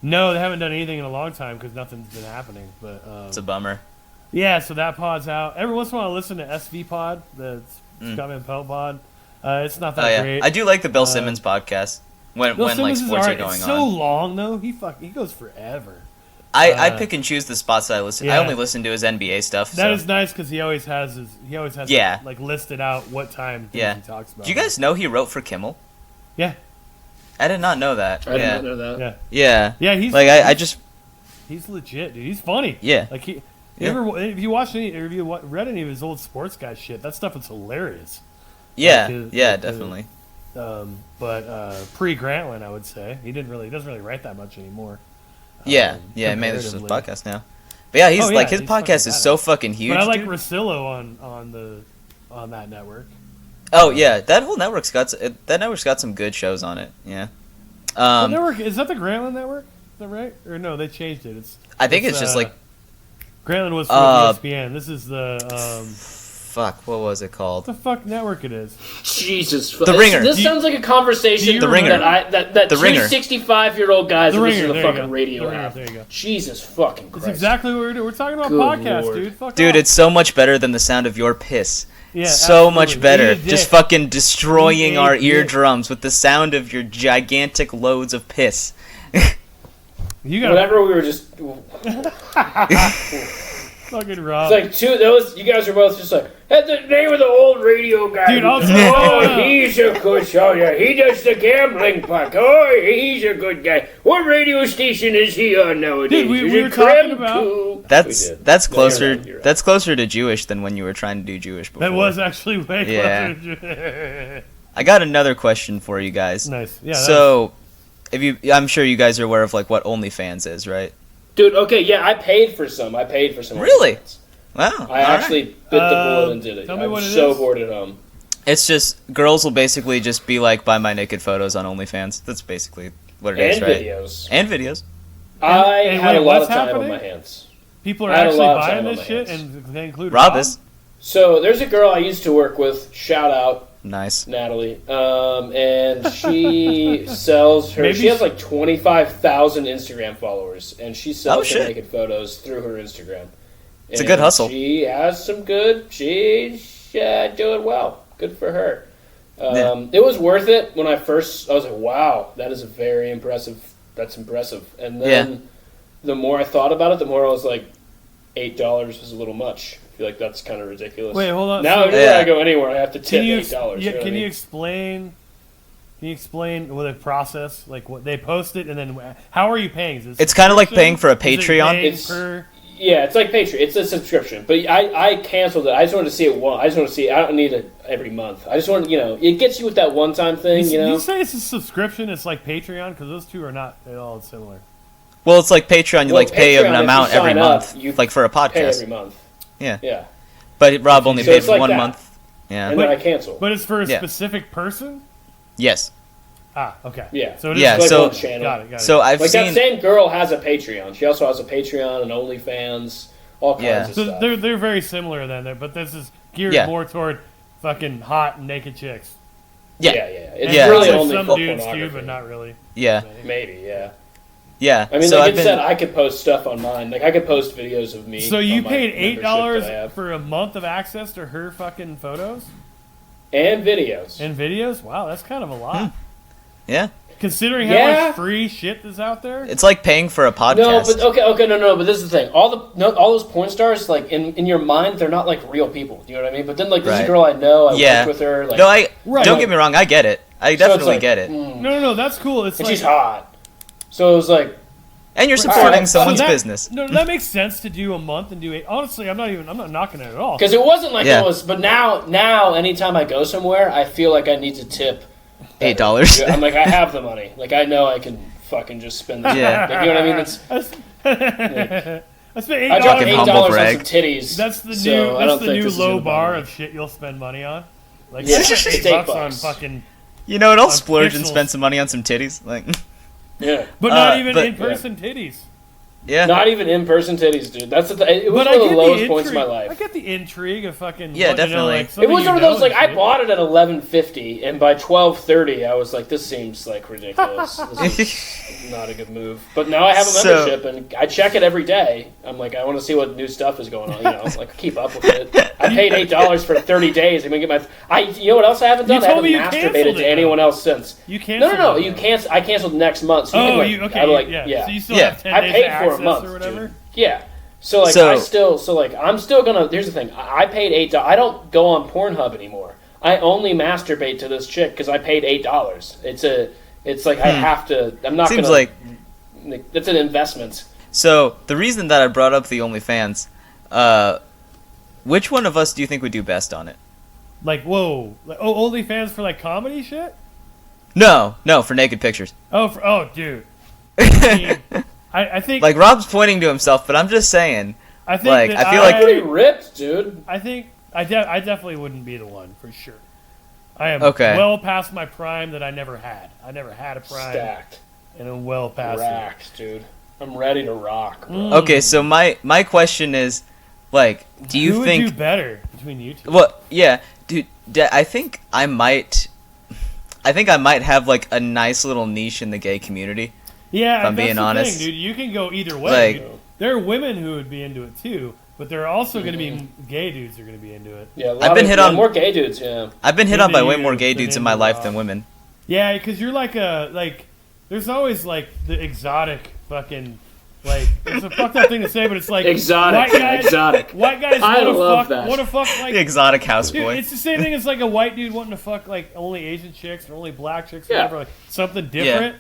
No, they haven't done anything in a long time because nothing's been happening. But
It's a bummer.
yeah, so that pod's out. Every once in a while, I listen to SV Pod, the Scott Van Pelt pod. It's not that great.
I do like the Bill Simmons podcast when
Bill
like
Simmons is
sports are
alright.
going
It's
on.
so long though. He goes forever.
I pick and choose the spots that I listen. I
Yeah.
only listen to his NBA stuff.
That is
so.
nice because he always has
Yeah.
like listed out what time things
Yeah.
he talks about.
Do you guys know he wrote for Kimmel?
Yeah,
I did not know that.
I did not know that.
yeah,
Yeah.
yeah. He's
Like I just
he's legit, dude. He's funny.
Yeah.
Like he.
Yeah.
If you watched any, or if you read any of his old sports guy shit, that stuff is hilarious.
yeah
Like,
definitely.
But pre Grantland, I would say he doesn't really write that much anymore.
Yeah, mainly just his
comparatively.
podcast now. But yeah, he's
Oh, yeah,
like his
he's
podcast
fucking
is so
badass.
fucking huge.
But I like
dude.
Rosillo on that network.
Oh yeah, that network's got some good shows on it. Yeah.
The network is that the Grantland network? Is that right? Or no, they changed it.
I think it's just like
Grantland was for ESPN. This is the
fuck. What was it
what
called?
the fuck network it is.
Jesus.
The Ringer.
This sounds like a conversation
The Ringer.
that
The
two
Ringer.
65-year-old guys
The
that
Ringer,
listen to
there
the
you
fucking
go.
radio
The Ringer,
have.
there you go.
Jesus fucking
That's
Christ.
exactly what we're doing. We're talking about
Good
podcasts,
Lord.
dude. Fuck
Dude,
off.
it's so much better than the sound of your piss.
Yeah,
so much
absolutely.
better.
Eat a
Just
dick.
fucking destroying
Eat a
our
dick.
eardrums with the sound of your gigantic loads of piss.
You got
Whatever we were just.
fucking Rob.
It's like you guys are both just like, that's the name of the old radio guy.
Dude, I'll
Oh, he's a good show. Yeah, he does the gambling puck. Oh, he's a good guy. What radio station is he on nowadays?
Dude, we
Is
were
it
talking
Creme
about-
Cool?
That's
We did.
that's
Yeah,
closer.
you're right.
That's closer to Jewish than when you were trying to do Jewish before.
that was actually way
Yeah.
closer.
I got another question for you guys.
Nice. Yeah.
So, I'm sure you guys are aware of like what OnlyFans is, right?
Dude, okay, yeah, I paid for some.
Really?
OnlyFans.
Wow.
I
all right.
actually bit the bullet and did it.
tell me
I'm
what it
so
is.
bored at home.
It's just girls will basically just be like, buy my naked photos on OnlyFans. That's basically what it is,
And
right?
videos.
And videos.
I
and
had
wait,
a lot of
what's
time
happening?
on my hands.
People are
I had a
actually
lot of
buying
time on
this
my
shit,
hands.
and they include
Rob is
So there's a girl I used to work with. Shout out
nice.
Natalie. And she sells her.
Maybe
she has like 25,000 Instagram followers, and she sells
Oh,
her
shit.
naked photos through her Instagram.
It's a good hustle.
She has some good. She's doing well. Good for her.
Yeah.
It was worth it when I was like, wow, that is a very impressive. That's impressive. And then the more I thought about it, the more I was like, $8 is a little much. I feel like that's kind of ridiculous.
Wait, hold on.
Now,
So-
whenever I go anywhere, I have to tip
Can you,
$8. You know what I
can you
mean?
explain? Can you explain what the process, like what they post it, and then how are you paying? Is it
It's kinda like paying for a
subscription? Is it
Patreon.
paying
It's-
per-
Yeah, it's like Patreon. It's a subscription. But I canceled it. I just wanted to see it once. I just want to see it. I don't need it every month. I just want, it gets you with that one-time thing,
You say it's a subscription. It's like Patreon because those two are not at all similar.
Well, it's like Patreon. You
Well,
like pay
Patreon,
an
if you
amount every
sign up,
month,
you
like for a
Pay
podcast.
every month.
Yeah.
Yeah.
But Rob only
So
paid
it's
for
like
1
that.
month. Yeah.
And then I cancel.
But it's for a
Yeah.
specific person.
Yes.
Ah, okay.
Yeah.
So it is
Yeah,
Like
so-
one channel.
got it.
So I've
Like
seen.
that same girl has a Patreon. She also has a Patreon and OnlyFans, all kinds
Yeah.
of
So
stuff.
they're very similar then, but this is geared
Yeah.
more toward fucking hot and naked chicks.
Yeah.
yeah. It's
Yeah.
really
Probably
only
some
for
dudes too,
pornography.
but not really.
Yeah.
Maybe, yeah.
Yeah.
I mean,
so
like
I've
it said,
been.
I could post stuff on mine. Like, I could post videos of me.
So you
on my
paid
membership
$8
that I have.
for a month of access to her fucking photos
And videos.
and videos? Wow, that's kind of a lot.
Yeah.
Considering how
Yeah.
much free shit is out there.
It's like paying for a podcast.
No, but okay, no. But this is the thing. All those porn stars, like in your mind, they're not like real people. Do you know what I mean? But then, like, this is a
Right.
girl I know. I
Yeah.
worked with her. Like,
No, I
Right.
don't get me wrong. I get it. I
so it's
definitely
like,
get it.
No, that's cool. It's
And
like
she's hot. So it was like,
And you're
Right.
supporting
So
someone's
that-
business.
No, that makes sense to do a month and do 8. Honestly, I'm not knocking it at all.
because it wasn't like
Yeah.
it was. But now, anytime I go somewhere, I feel like I need to tip
$8.
I'm like, I have the money. Like, I know I can fucking just spend this.
Yeah.
Like, you know what I mean? It's,
I spent
I dropped
Fucking
$8.
humble
$8 on
brag.
some titties.
That's the
so
new.
I
That's
don't
the
think
new
this is
low
gonna
bar
bother me.
of shit you'll spend money on. Like
Yeah,
$8
it's $8
on
bucks.
fucking.
You know what? I'll
On
splurge and
pixels.
spend some money on some titties. Like,
Yeah.
But not even
but-
in person titties.
Yeah.
Not even in-person titties, dude. That's the it was
But
one of the lowest points of my life.
I get the intrigue of fucking.
Yeah,
wanting to know,
definitely.
like,
It
something
was
you
one of
know
those like
and
I
shit.
bought it at 11:50, and by 12:30, I was like, "This seems like ridiculous. This is not a good move." But now I have a membership, and I check it every day. I'm like, I want to see what new stuff is going on. Like keep up with it. I paid $8 for 30 days. I'm gonna get my. You know what else I haven't done?
You
I
told
haven't
me you
masturbated
canceled
to
it,
anyone
though.
else since.
You canceled.
No.
it,
You
though.
can't. I canceled next month. So
Oh,
you can,
okay.
I'm like,
So you still
Yeah.
have 10
I
days
paid
of
for a
access
month,
or whatever.
dude. Yeah. So like
So-
I'm still gonna. Here's the thing. I paid $8. I don't go on Pornhub anymore. I only masturbate to this chick because I paid $8. It's like I have to. I'm not
Seems
gonna.
like
It's an investment.
so. The reason that I brought up the OnlyFans, which one of us do you think would do best on it?
Like, whoa. Like, OnlyFans for, like, comedy shit?
No, for naked pictures.
Dude. I mean, I think...
Like Rob's pointing to himself, but I'm just saying.
I think
like,
that
I feel like-
Pretty ripped, dude.
I think... I definitely wouldn't be the one, for sure. I am
Okay.
well past my prime that I never had. I never had a prime.
Stacked,
And I'm well past it.
racked, dude. I'm ready to rock, bro.
Okay, so my question is, like, do you
Who
think?
would do better between you two?
Well, yeah, dude. I think I might have like a nice little niche in the gay community.
Yeah,
if I'm
that's
being
the
honest.
thing, dude. You can go either way.
Like-
dude. There are women who would be into it too, but there are also going to be gay dudes who are going to be into it.
Yeah,
I've been hit on-
more gay dudes. Yeah.
I've been hit on by way
Into
more
you
gay
than
dudes in my
into
life
Rob.
than women.
Yeah, because you're like there's always like the exotic fucking like it's a fucked up thing to say, but it's like
Exotic,
white guys,
exotic.
White guys
I
want to
love
fuck,
that.
want to fuck like
The exotic
dude,
houseboy.
it's the same thing as like a white dude wanting to fuck like only Asian chicks or only black chicks, or
Yeah.
whatever, like something different.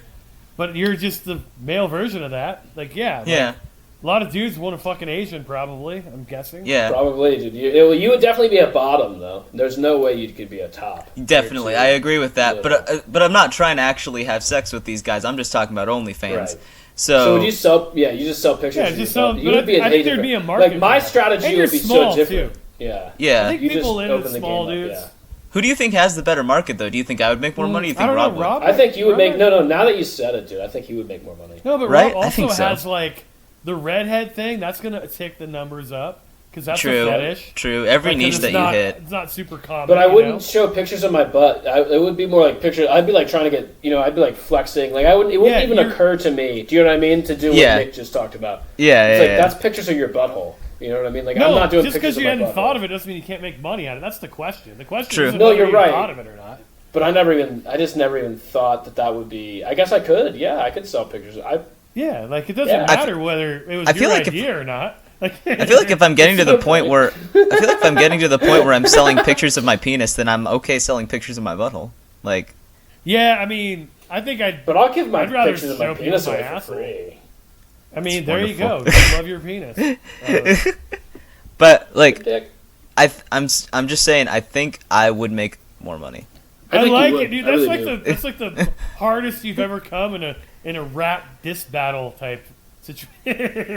But you're just the male version of that. Like like,
Yeah,
a lot of dudes want to fuck an Asian, probably. I'm guessing.
yeah,
Probably, dude. You would definitely be a bottom, though. There's no way you could be a top.
definitely.
You're too
I agree with that.
little.
But I'm not trying to actually have sex with these guys. I'm just talking about OnlyFans.
Right.
So,
So would you sell? Yeah, you just sell pictures.
Yeah,
of
just
yourself.
sell-
You
but
would be
I
an
think
Asian
there'd be a
person.
market
Like my
for that.
strategy
And
would be
you're small,
so different.
too.
Yeah.
yeah.
I think
You
people
just
into
open the
small
game up,
dudes.
yeah.
Who do you think has the better market, though? Do you think I would make more money? Or do you
I
think
don't
Rob
know,
would?
Rob.
I think you would make
Robert-
no. Now that you said it, dude, I think he would make more money.
No, but
Right?
Rob
I
also
think so.
has like the redhead thing. That's gonna tick the numbers up because that's
True.
a fetish.
True. Every
Like, 'cause
niche
it's
that
not,
you hit.
it's not super common.
But I
you
wouldn't
know?
show pictures of my butt. It would be more like pictures. I'd be like trying to get. I'd be like flexing. Like I wouldn't. It wouldn't
Yeah,
even
you're-
occur to me. Do you know what I mean? To do
Yeah.
what Nick just talked about.
Yeah,
It's
yeah,
like
yeah.
that's pictures of your butthole. You know what I mean? Like
No,
I'm not doing
just
pictures
because
of
you
my
hadn't
butthole.
thought of it doesn't mean you can't make money on it. That's the question. The question
True.
isn't
No,
whether
you're
you
right.
thought of it or not.
But I just never even thought that would be. I guess I could. Yeah, I could sell pictures.
Yeah, like it doesn't
Yeah.
matter whether it was
I feel
your
like if-
idea or not. Like,
I feel like if I'm getting to the
That's a
point
good
where I feel like if I'm getting to the point where I'm selling pictures of my penis, then I'm okay selling pictures of my butthole. Like,
yeah, I mean, I think
But I'll give my
I'd rather
pictures of my
show people
penis
my
away for
asshole.
free.
I mean,
It's
there you go.
wonderful.
Just love your penis.
but like
Dick.
I'm just saying I think I would make more money.
I
think you
like
would.
it, dude.
I
That's
really
like
do.
that's like the hardest you've ever come in a rap diss battle type situation.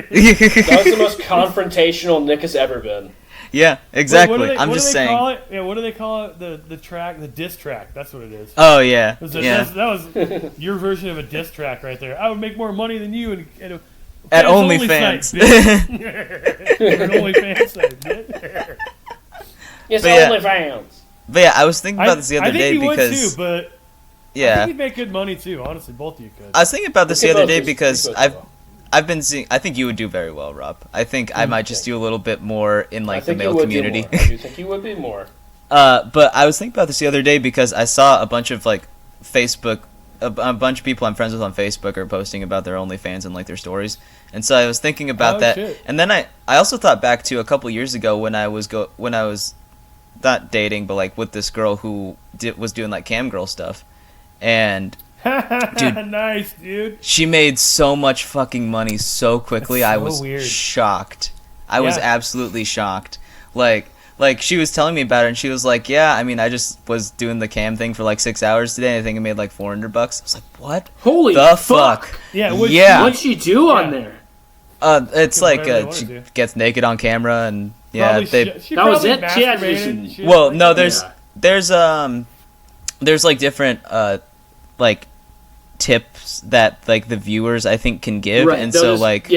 That was the most confrontational Nick has ever been.
Yeah, exactly.
What
I'm
do
just
they
saying.
Call it? Yeah, what do they call it? The track, the diss track. That's what it is.
Oh yeah,
That
yeah.
was your version of a diss track right there. I would make more money than you at a
At
only
OnlyFans.
site, bitch. An OnlyFans site, bitch.
Yes,
But yeah.
OnlyFans.
But yeah, I was thinking about this the
I
other
think
day
you
because
would too, but I
yeah,
think you'd make good money too. Honestly, both of you could.
I was thinking about this the
We could
other
both
day
do-
because
we could both do
I've been seeing. I think you would do very well, Rob. I think I might just do a little bit more in like
I
the
think
male
you would
community.
Do more. I do think you would be more.
But I was thinking about this the other day because I saw a bunch of like Facebook, a bunch of people I'm friends with on Facebook are posting about their OnlyFans and like their stories, and so I was thinking about
Oh,
that.
shit.
And then I also thought back to a couple years ago when I was not dating, but like with this girl who was doing like cam girl stuff, and dude.
Nice, dude.
she made so much fucking money so quickly.
That's
I
so
was
weird.
shocked. I was
Yeah.
absolutely shocked. Like she was telling me about it, and she was like, "Yeah, I mean, I just was doing the cam thing for like 6 hours today. And I think I made like $400." I was like, "What
Holy
the
fuck!
fuck?"
Yeah,
Yeah.
What'd she do on
Yeah.
there?
It's
Do
like
whatever they wanna
she
do.
gets naked on camera, and yeah,
Probably
they.
she
That was
probably
it? She had
masturbated
just-
and shit.
Well, no, there's
Yeah.
there's like different like tips that like the viewers I think can give,
Right.
and
they'll
so
just-
like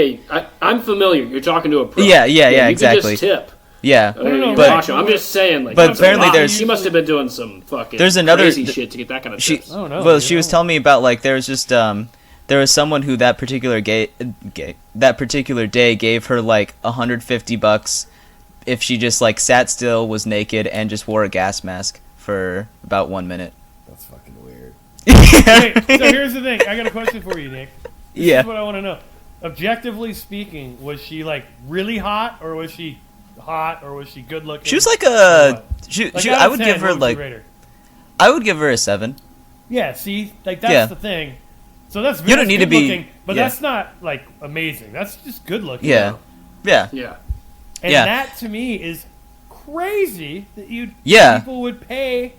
I'm familiar. You're talking to a pro.
Yeah,
you
exactly.
Can just tip.
yeah,
no,
but
right.
I'm just saying, like,
But
that's a
apparently
lot.
there's-
She must have been doing some fucking
There's another-
crazy shit to get that kind of tips.
Oh, no,
well,
you
she was
don't.
telling me about like there was just there was someone who that particular that particular day gave her like $150 if she just like sat still, was naked, and just wore a gas mask for about 1 minute.
That's fucking weird. Wait, so here's the thing. I got a question for you, Nick. This
Yeah.
is what I want to know. Objectively speaking, was she like really hot, or was she hot, or was she good looking?
She was like
Or
a
what?
she,
Like,
she
out
I
of
would
10,
give her
what would you
like
rate her?
I would give her a 7.
Yeah, see, like that's
Yeah.
the thing. So that's
You don't need to
good
be-
looking, but
yeah.
that's not like amazing. That's just good looking.
Yeah. Yeah.
Yeah.
And
Yeah.
that to me is crazy that
Yeah.
people would pay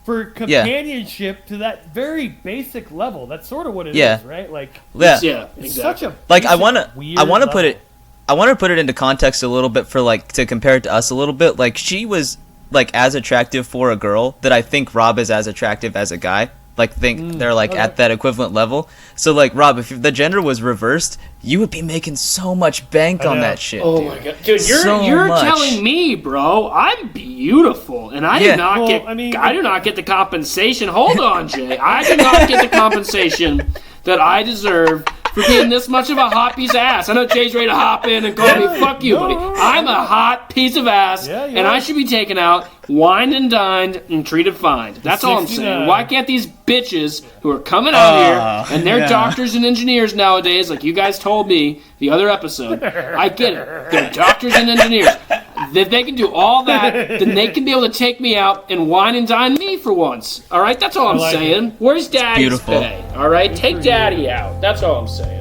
for companionship to that very basic level. That's sort of what it is,
Yeah.
right? Like
Yeah.
Yeah.
it's
Exactly.
such a
Like I
basic,
want to
weird
I want to put
level.
it I want to put it into context a little bit for like to compare it to us a little bit. Like she was like as attractive for a girl that I think Rob is as attractive as a guy. Like think they're like
okay.
at that equivalent level. So like Rob, if the gender was reversed, you would be making so much bank
I
on
know.
that shit.
Oh
dude.
my god, dude!
So
You're
much.
telling me, bro, I'm beautiful, and I
Yeah.
do not
Well,
get.
I mean-
I do not get the compensation. Hold on, Jay. I do not get the compensation that I deserve for being this much of a hot piece of ass. I know Jay's ready to hop in and call me fuck you, buddy. I'm a hot piece of ass,
Yeah,
and
yeah.
I should be taken out, wined and dined, and treated fine. That's all I'm
69.
saying. Why can't these bitches who are coming out here and they're
yeah.
doctors and engineers nowadays, like you guys told me the other episode? I get it. They're doctors and engineers. If they can do all that, then they can be able to take me out and wine and dine me for once. All right, that's all I'm
like
saying. Where's Daddy's
beautiful.
pay? All right, take Daddy out. That's all I'm saying.